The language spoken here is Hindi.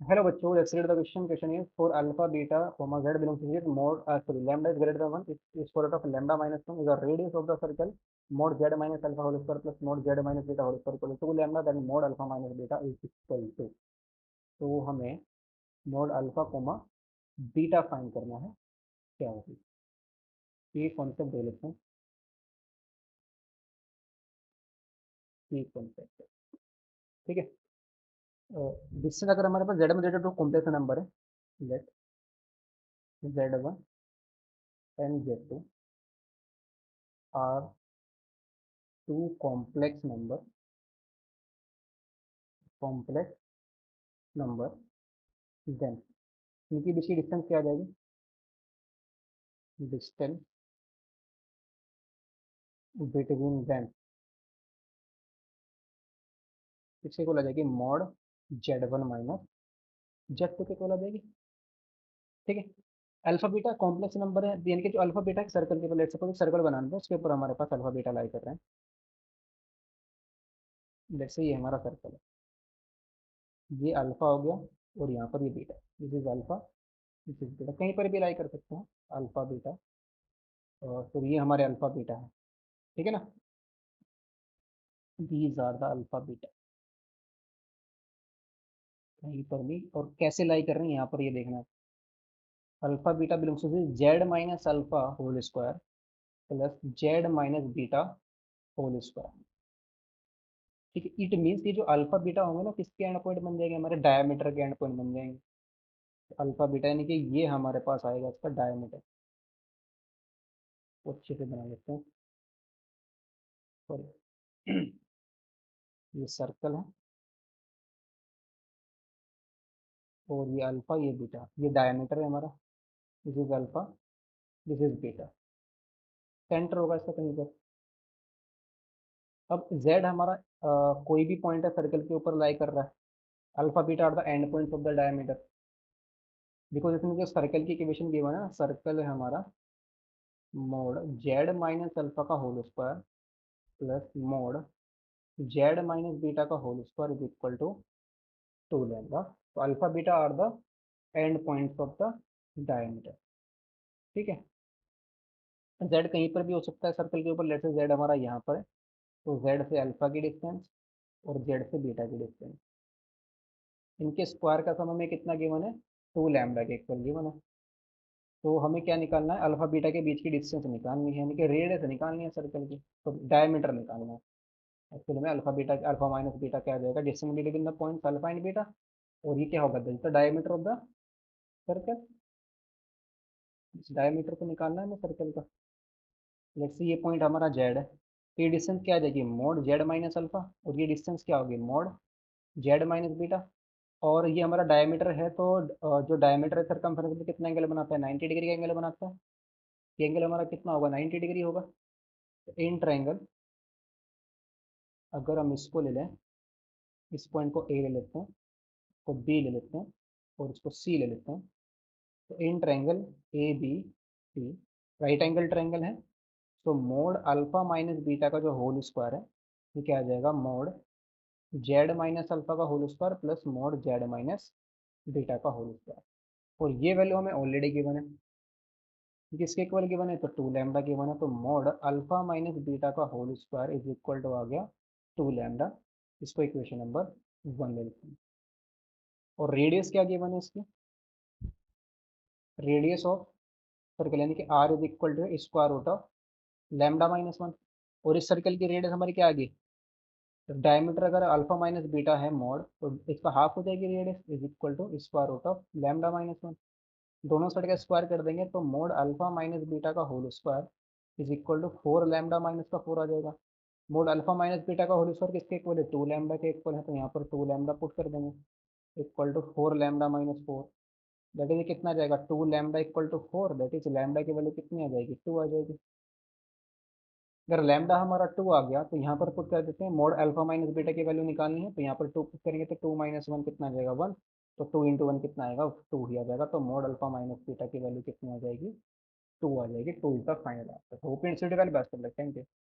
Hello बच्चों, let's read the question. Question is for alpha, beta, comma z belongs to Z. Mod sorry, lambda is greater than one. Is square root of lambda minus one is the radius of the circle. Mod z minus alpha whole square plus mod z minus beta whole square equal to 2 lambda. Then mod alpha minus beta is equal to. तो हमें mod alpha comma beta find करना है क्या होगी ये कॉन्सेप्ट दे लेते हैं ये कॉन्सेप्ट ठीक है। डिस्टेंस अगर हमारे पास z में z टू कॉम्प्लेक्स नंबर है let z1 and z2 are two complex number then इनकी बीच की डिस्टेंस क्या आ जाएगी डिस्टेंस बिटवीन देम किसके को आ जाएगी मॉड z1 माइनस z2 के को आ जाएगी। ठीक है। अल्फा बीटा कॉम्प्लेक्स नंबर है यानी कि जो अल्फा बीटा सर्कल के ऊपर लेट सपोज सर्कल बनाना है उसके ऊपर हमारे पास अल्फा बीटा लाई कर रहे हैं। जैसे ये हमारा सर्कल है ये अल्फा हो गया और यहाँ पर ये beta this is alpha this is beta कहीं पर भी लाई कर सकते हैं अल्फा बीटा और फिर ये हमारे अल्फा बीटा है। ठीक है ना। These are the alpha beta कहीं पर भी और कैसे लाई कर रहे हैं यहाँ पर ये देखना है। Alpha beta belongs to z minus alpha whole square plus z minus beta whole square. ठीक है। इट मीन्स ये जो अल्फा बीटा होंगे ना किसके एंड पॉइंट बन जाएंगे हमारे डायमीटर के एंड पॉइंट बन जाएंगे। अल्फा बीटा यानी कि ये हमारे पास आएगा इसका डायमीटर वो अच्छे से बना लेते हैं। सॉरी ये सर्कल है और ये अल्फा ये बीटा ये डायमीटर है हमारा this is alpha this is beta centre होगा इसका कहीं पर। अब जेड हमारा कोई भी पॉइंट है सर्कल के ऊपर लाई कर रहा है alpha beta are the end points of the diameter because इसमें जो सर्कल की इक्वेशन गिवन है ना सर्कल है हमारा मोड जेड माइनस अल्फा का whole square plus mod z minus beta का whole square is equal to 2 lambda. तो alpha beta are the end points of the diameter. ठीक है। जेड कहीं पर भी हो सकता है सर्कल के ऊपर लेट से जेड हमारा यहाँ पर है तो जेड से अल्फा की डिस्टेंस और जेड से बीटा की डिस्टेंस इनके स्क्वायर का सम हमें कितना गिवन है 2 लैम्डा के इक्वल गिवन है। तो हमें क्या निकालना है अल्फा बीटा के बीच की डिस्टेंस निकालनी है यानी कि रेडियस निकालनी है सर्कल की तो डायमीटर निकालना है। एक्चुअली में अल्फा माइनस बीटा क्या आ जाएगा distance between the point alpha and beta और ये क्या होगा the diameter of the circle. इस डायमीटर को निकालना है हमें सर्कल का। लेट्स से ये पॉइंट हमारा जेड है तो ये डिस्टेंस क्या आ जाएगी मोड जेड माइनस अल्फा और ये डिस्टेंस क्या होगी मोड जेड माइनस बीटा और ये हमारा डायमीटर है तो जो डायमीटर है सर्कमफ्रेंस में कितना एंगल बनाता है 90 डिग्री का एंगल बनाता है। ये एंगल हमारा कितना होगा 90 डिग्री होगा। तो इन ट्रायंगल अगर हम इसको ले लें इस पॉइंट को ए ले लेते हैं को बी ले लेते हैं और इसको सी ले लेते हैं तो in triangle A B C right angle triangle है। तो मोड अल्फा माइनस बीटा का जो होल स्क्वायर है ये क्या आ जाएगा मोड जेड माइनस अल्फा का whole square plus mod z minus beta का होल स्क्वायर और ये वैल्यू हमें ऑलरेडी गिवन है किसके इक्वल गिवन है तो 2 लैम्डा गिवन है तो मोड अल्फा माइनस बीटा का whole square is equal to आ गया 2 लैम्डा। इसको इक्वेशन नंबर 1 ले लेते हैं। और रेडियस क्या गिवन है इसकी रेडियस ऑफ सर्कल यानी कि r is equal to square root of lambda minus one और इस सर्कल की रेडियस हमारी क्या आ गई तो डायमीटर अगर अल्फा माइनस बीटा है मोड तो इसका हाफ हो जाएगी radius is equal to square root of lambda minus one. दोनों साइड का स्क्वायर कर देंगे तो मोड अल्फा माइनस बीटा का whole square is equal to 4 lambda minus का 4 आ जाएगा। मोड अल्फा माइनस बीटा का होल स्क्वायर किसके इक्वल है 2 लैम्डा के इक्वल है तो यहाँ पर 2 लैम्डा पुट कर देंगे equal to 4 lambda minus 4 that is कितना आ जाएगा 2 lambda equal to 4 that is lambda की वैल्यू कितनी आ जाएगी 2 आ जाएगी। अगर लैम्डा हमारा 2 आ गया तो यहाँ पर पुट कर देते हैं मोड अल्फा माइनस बीटा की वैल्यू निकालनी है तो यहाँ पर 2 पुट करेंगे तो 2 माइनस वन कितना आ जाएगा 1 तो 2 इंटू वन कितना आएगा 2 ही आ जाएगा तो मोड अल्फा माइनस बीटा की वैल्यू कितनी आ जाएगी 2 आ जाएगी 2 is the final answer. Hope institute वाले best of luck thank you.